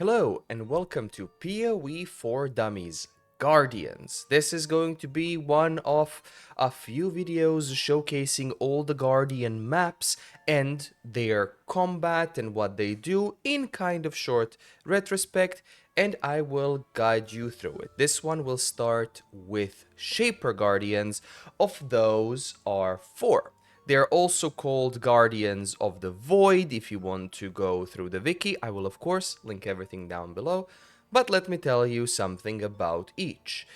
Hello and welcome to PoE For Dummies, Guardians. This is going to be one of a few videos showcasing all the Guardian maps and their combat and what they do in kind of short retrospect, and I will guide you through it. This one will start with Shaper Guardians. Of those are 4. They're also called Guardians of the Void. If you want to go through the wiki, I will of course link everything down below. But let me tell you something about each.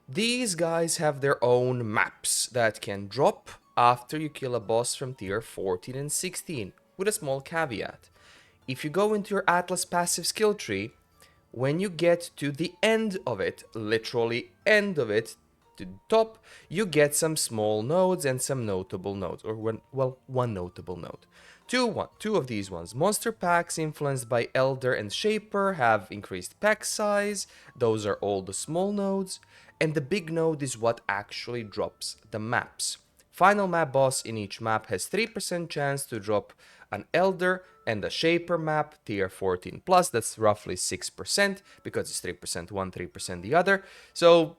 These guys have their own maps that can drop after you kill a boss from tier 14 and 16, with a small caveat. If you go into your Atlas passive skill tree, when you get to the end of it, literally end of it, to the top, you get some small nodes and some notable nodes, or one notable node. Two of these ones. Monster packs influenced by Elder and Shaper have increased pack size. Those are all the small nodes. And the big node is what actually drops the maps. Final map boss in each map has 3% chance to drop an Elder and a Shaper map, tier 14 plus, that's roughly 6%, because it's 3% one, 3% the other. So,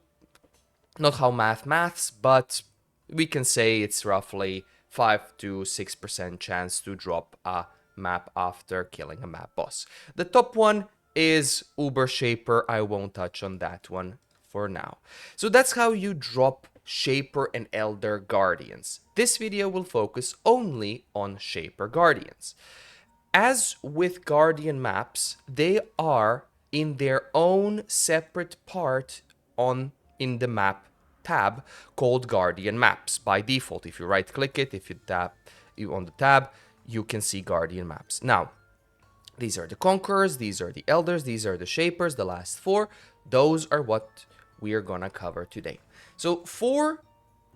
not how maths, but we can say it's roughly 5 to 6% chance to drop a map after killing a map boss. The top one is Uber Shaper. I won't touch on that one for now. So that's how you drop Shaper and Elder Guardians. This video will focus only on Shaper Guardians. As with Guardian maps, they are in their own separate part in the map tab called Guardian Maps. By default, if you right click it, if you tap on the tab, you can see Guardian Maps. Now, these are the Conquerors, these are the Elders, these are the Shapers, the last 4. Those are what we are gonna cover today. So 4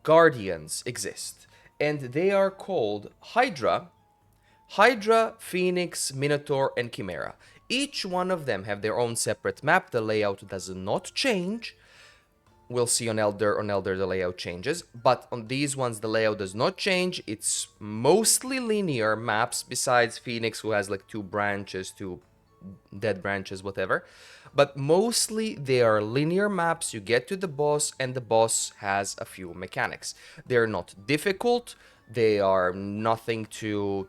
Guardians exist, and they are called Hydra, Phoenix, Minotaur, and Chimera. Each one of them have their own separate map. The layout does not change. We'll see on Elder the layout changes, but on these ones the layout does not change. It's mostly linear maps, besides Phoenix, who has like 2 branches, 2 dead branches, whatever. But mostly they are linear maps. You get to the boss and the boss has a few mechanics. They're not difficult. They are nothing to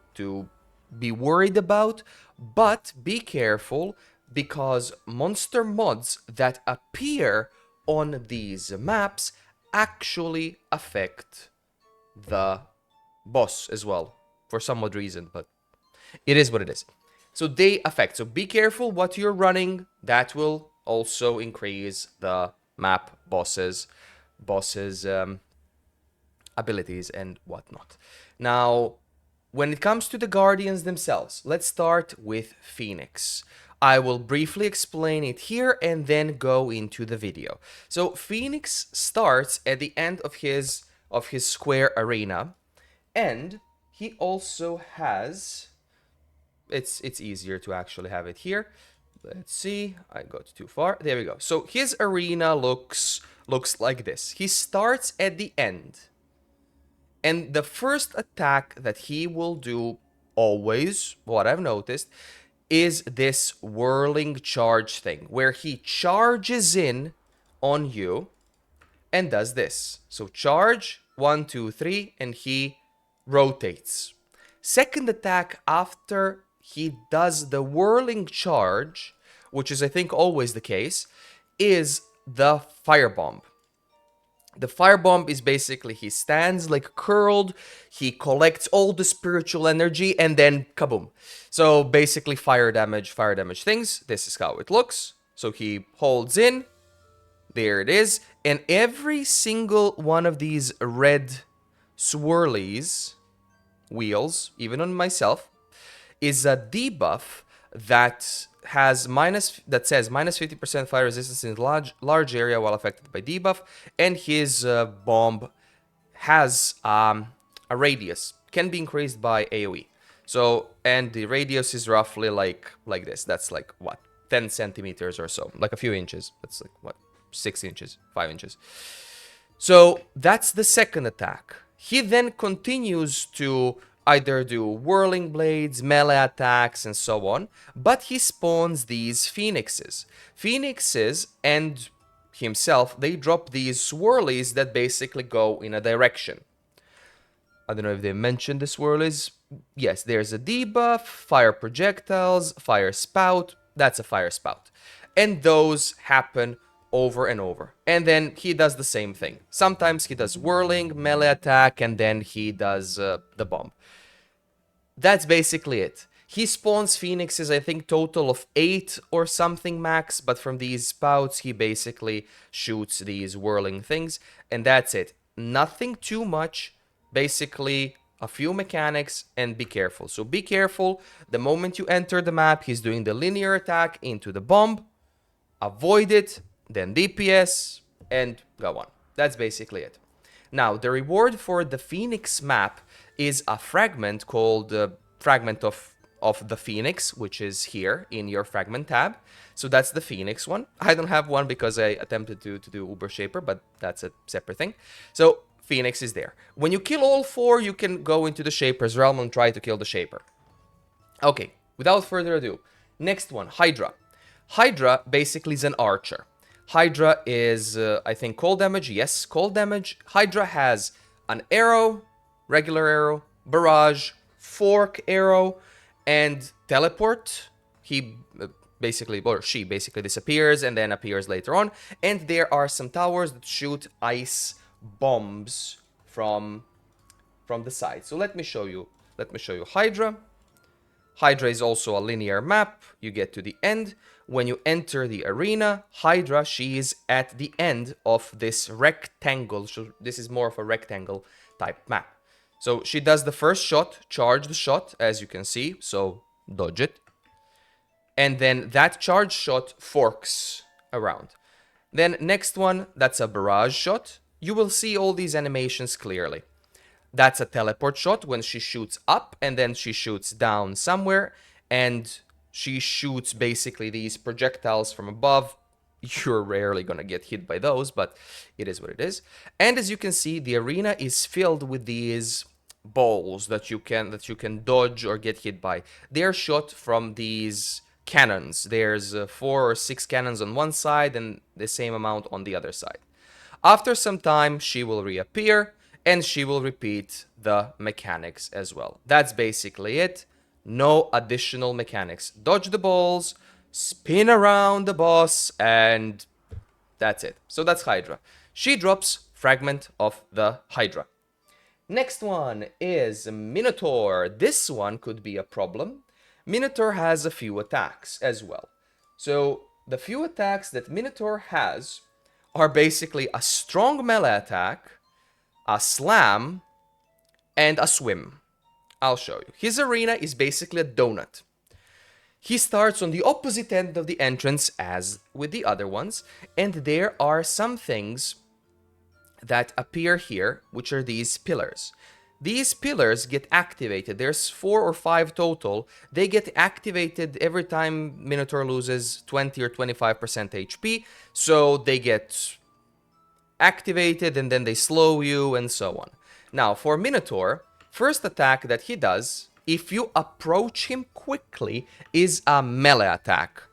be worried about, but be careful, because monster mods that appear on these maps actually affect the boss as well, for some odd reason, but it is what it is. So they affect, so be careful what you're running. That will also increase the map bosses abilities and whatnot. Now, when it comes to the Guardians themselves, let's start with Phoenix. I will briefly explain it here and then go into the video. So Phoenix starts at the end of his square arena, and he also has, it's easier to actually have it here. Let's see, I got too far. There we go. So his arena looks like this. He starts at the end, and the first attack that he will do, always, what I've noticed, is this whirling charge thing, where he charges in on you and does this. So charge, 1, 2, 3, and he rotates. Second attack after he does the whirling charge, which is I think always the case, is the firebomb. The firebomb is basically he stands like curled, he collects all the spiritual energy, and then kaboom. So basically fire damage things. This is how it looks. So he holds in, there it is, and every single one of these red swirlies, wheels, even on myself, is a debuff that says minus 50% fire resistance in large area while affected by debuff, and his bomb has a radius, can be increased by AoE. So, and the radius is roughly like this. That's like what, 10 centimeters or so, like a few inches. That's like what, 6 inches, 5 inches. So that's the second attack. He then continues to either do whirling blades, melee attacks, and so on, but he spawns these phoenixes. Phoenixes and himself, they drop these swirlies that basically go in a direction. I don't know if they mentioned the swirlies. Yes, there's a debuff, fire projectiles, fire spout. That's a fire spout. And those happen over and over. And then he does the same thing. Sometimes he does whirling, melee attack, and then he does the bomb. That's basically it. He spawns phoenixes, I think total of 8 or something max, but from these spouts he basically shoots these whirling things, and that's it. Nothing too much, basically a few mechanics, and be careful. So be careful, the moment you enter the map, he's doing the linear attack into the bomb, avoid it, then DPS, and go on. That's basically it. Now, the reward for the Phoenix map is a fragment called Fragment of the Phoenix, which is here in your fragment tab. So that's the Phoenix one. I don't have one because I attempted to do Uber Shaper, but that's a separate thing. So Phoenix is there. When you kill all 4, you can go into the Shaper's realm and try to kill the Shaper. Okay, without further ado, next one, Hydra. Hydra basically is an archer. Hydra is, I think, cold damage. Yes, cold damage. Hydra has an arrow, regular arrow, barrage, fork arrow, and teleport. He basically, or she basically disappears and then appears later on. And there are some towers that shoot ice bombs from the side. So let me show you. Let me show you Hydra. Hydra is also a linear map. You get to the end. When you enter the arena, Hydra, she is at the end of this rectangle. So this is more of a rectangle type map. So she does the first shot, charge the shot, as you can see. So dodge it. And then that charge shot forks around. Then next one, that's a barrage shot. You will see all these animations clearly. That's a teleport shot when she shoots up and then she shoots down somewhere and she shoots basically these projectiles from above. You're rarely gonna get hit by those, but it is what it is. And as you can see, the arena is filled with these balls that you can dodge or get hit by. They're shot from these cannons. There's 4 or 6 cannons on one side and the same amount on the other side. After some time, she will reappear and she will repeat the mechanics as well. That's basically it. No additional mechanics. Dodge the balls, spin around the boss, and that's it. So that's Hydra. She drops Fragment of the Hydra. Next one is Minotaur. This one could be a problem. Minotaur has a few attacks as well. So the few attacks that Minotaur has are basically a strong melee attack, a slam, and a swim. I'll show you. His arena is basically a donut. He starts on the opposite end of the entrance as with the other ones, and there are some things that appear here, which are these pillars. These pillars get activated. There's 4 or 5 total. They get activated every time Minotaur loses 20 or 25% HP, so they get activated and then they slow you and so on. Now, for Minotaur, first attack that he does, if you approach him quickly, is a melee attack.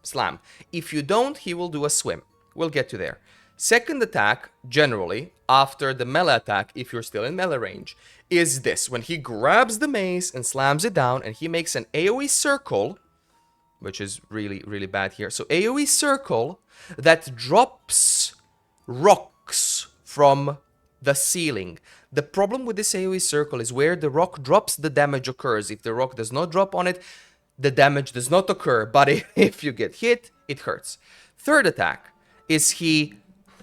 Slam. If you don't, he will do a swim. We'll get to there. Second attack, generally, after the melee attack, if you're still in melee range, is this. When he grabs the mace and slams it down and he makes an AoE circle, which is really, really bad here. So AoE circle that drops rocks from the ceiling. The problem with this AoE circle is where the rock drops, the damage occurs. If the rock does not drop on it, the damage does not occur. But if you get hit, it hurts. Third attack is he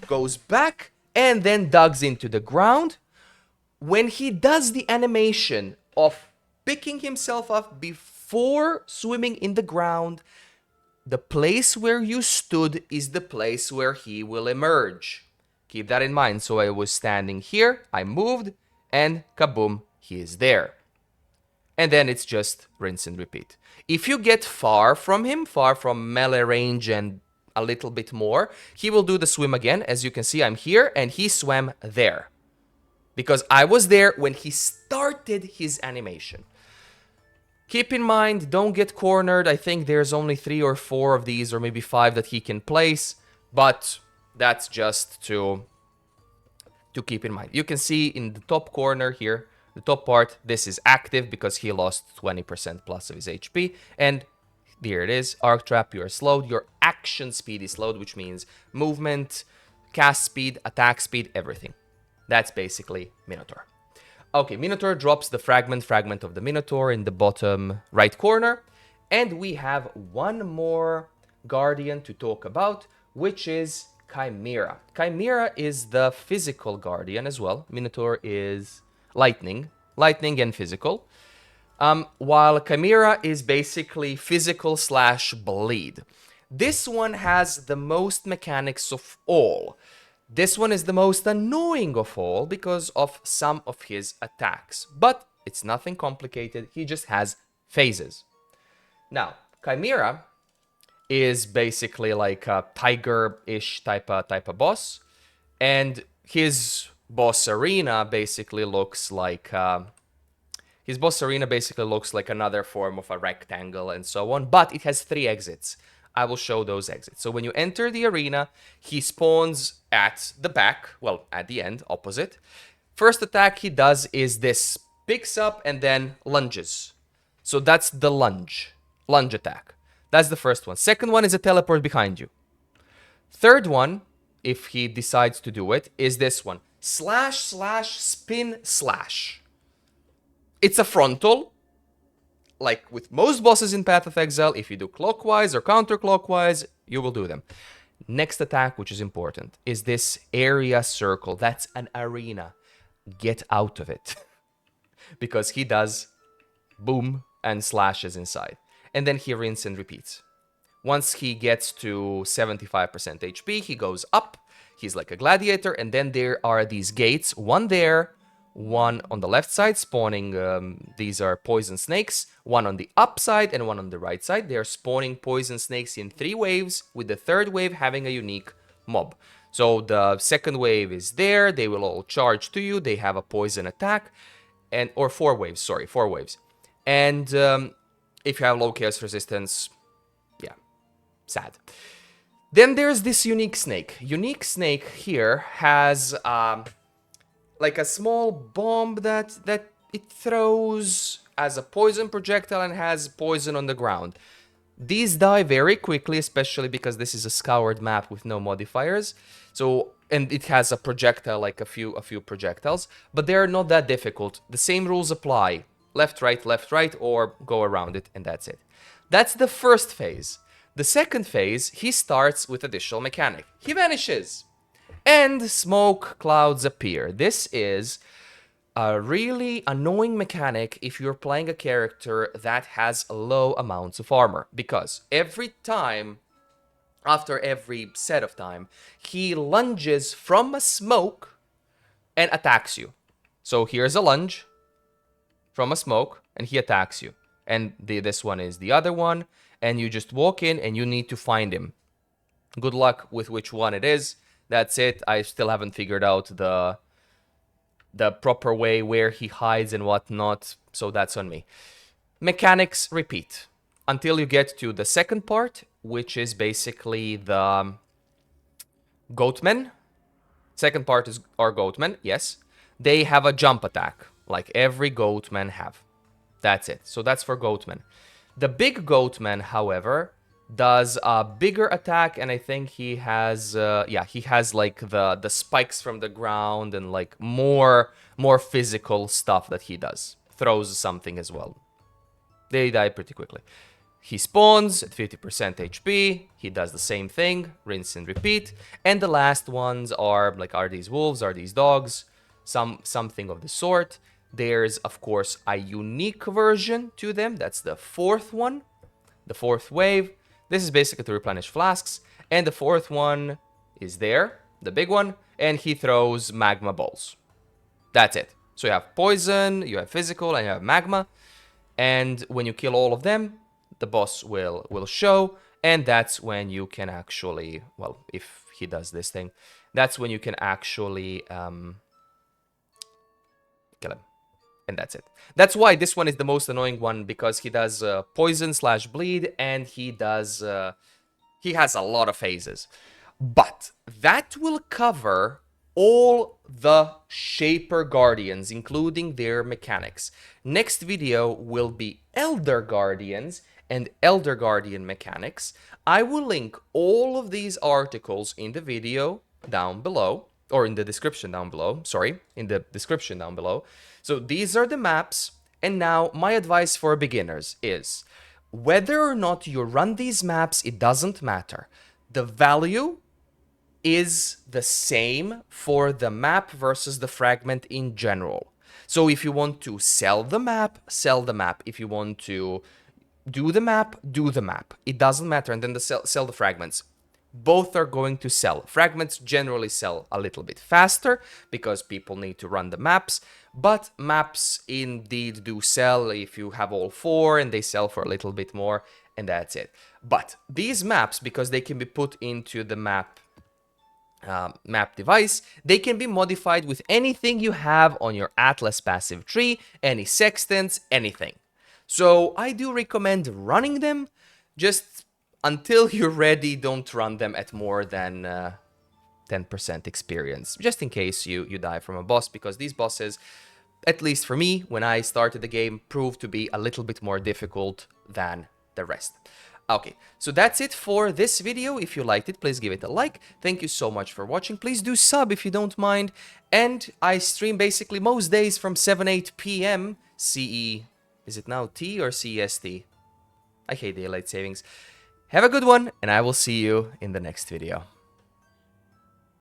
goes back and then digs into the ground. When he does the animation of picking himself up before swimming in the ground, the place where you stood is the place where he will emerge. Keep that in mind. So I was standing here, I moved, and kaboom, he is there. And then it's just rinse and repeat. If you get far from him, far from melee range and a little bit more, he will do the swim again. As you can see, I'm here, and he swam there. because I was there when he started his animation. Keep in mind, don't get cornered. I think there's only 3 or 4 of these, or maybe 5 that he can place, but that's just to keep in mind. You can see in the top corner here, the top part, this is active because he lost 20% plus of his HP, and here it is, Arc Trap, you are slowed, your action speed is slowed, which means movement, cast speed, attack speed, everything. That's basically Minotaur. Okay, Minotaur drops the fragment of the Minotaur in the bottom right corner. And we have one more Guardian to talk about, which is Chimera. Chimera is the physical Guardian as well. Minotaur is lightning and physical. While Chimera is basically physical / bleed. This one has the most mechanics of all. This one is the most annoying of all because of some of his attacks. But it's nothing complicated, he just has phases. Now, Chimera is basically like a tiger-ish type of boss. And his boss arena basically looks like... another form of a rectangle and so on. But it has 3 exits. I will show those exits. So when you enter the arena, he spawns at the back, well, at the end, opposite. First attack he does is this, picks up and then lunges. So that's the lunge attack. That's the first one. Second one is a teleport behind you. Third one, if he decides to do it, is this one, / spin /. It's a frontal. Like with most bosses in Path of Exile, if you do clockwise or counterclockwise, you will do them. Next attack, which is important, is this area circle. That's an arena. Get out of it. Because he does boom and slashes inside. And then he rinse and repeats. Once he gets to 75% HP, he goes up. He's like a gladiator. And then there are these gates. One there. One on the left side, spawning, these are poison snakes. One on the up side and one on the right side. They are spawning poison snakes in 3 waves, with the 3rd wave having a unique mob. So the 2nd wave is there. They will all charge to you. They have a poison attack. Or 4 waves, sorry, 4 waves. And if you have low chaos resistance, yeah, sad. Then there's this unique snake. Unique snake here has... like a small bomb that it throws as a poison projectile and has poison on the ground. These die very quickly, especially because this is a scoured map with no modifiers. So, and it has a projectile, like a few projectiles, but they're not that difficult. The same rules apply. Left, right, or go around it, and that's it. That's the first phase. The second phase, he starts with additional mechanic. He vanishes. And smoke clouds appear. This is a really annoying mechanic if you're playing a character that has low amounts of armor. Because every time, after every set of time, he lunges from a smoke and attacks you. So here's a lunge from a smoke and he attacks you. And this one is the other one. And you just walk in and you need to find him. Good luck with which one it is. That's it. I still haven't figured out the proper way where he hides and whatnot, so that's on me. Mechanics repeat until you get to the second part, which is basically the goatmen. Second part are goatmen, yes. They have a jump attack, like every goatman have. That's it. So that's for goatmen. The big goatman, however, does a bigger attack, and I think he has, he has like the spikes from the ground and like more physical stuff that he does. Throws something as well. They die pretty quickly. He spawns at 50% HP. He does the same thing, rinse and repeat. And the last ones are like, are these wolves? Are these dogs? Something of the sort. There's of course a unique version to them. That's the 4th one, the 4th wave. This is basically to replenish flasks. And the 4th one is there, the big one, and he throws magma balls. That's it. So you have poison, you have physical, and you have magma. And when you kill all of them, the boss will show, and that's when you can actually, well, if he does this thing, that's when you can actually kill him. And that's it. That's why this one is the most annoying one, because he does poison / bleed, and he does... he has a lot of phases. But that will cover all the Shaper Guardians, including their mechanics. Next video will be Elder Guardians and Elder Guardian mechanics. I will link all of these articles in the video down below, or in the description down below, sorry, in the description down below. So these are the maps, and now my advice for beginners is, whether or not you run these maps, it doesn't matter. The value is the same for the map versus the fragment in general. So if you want to sell the map, sell the map. If you want to do the map, do the map. It doesn't matter. And then sell the fragments. Both are going to sell. Fragments generally sell a little bit faster because people need to run the maps, but maps indeed do sell if you have all 4, and they sell for a little bit more, and that's it. But these maps, because they can be put into the map device, they can be modified with anything you have on your Atlas passive tree, any sextants, anything. So I do recommend running them. Just until you're ready, don't run them at more than 10% experience, just in case you die from a boss, because these bosses, at least for me, when I started the game, proved to be a little bit more difficult than the rest. Okay, so that's it for this video. If you liked it, please give it a like. Thank you so much for watching. Please do sub if you don't mind. And I stream basically most days from 7-8 p.m. CE. Is it now T or CEST? I hate daylight savings. Have a good one, and I will see you in the next video.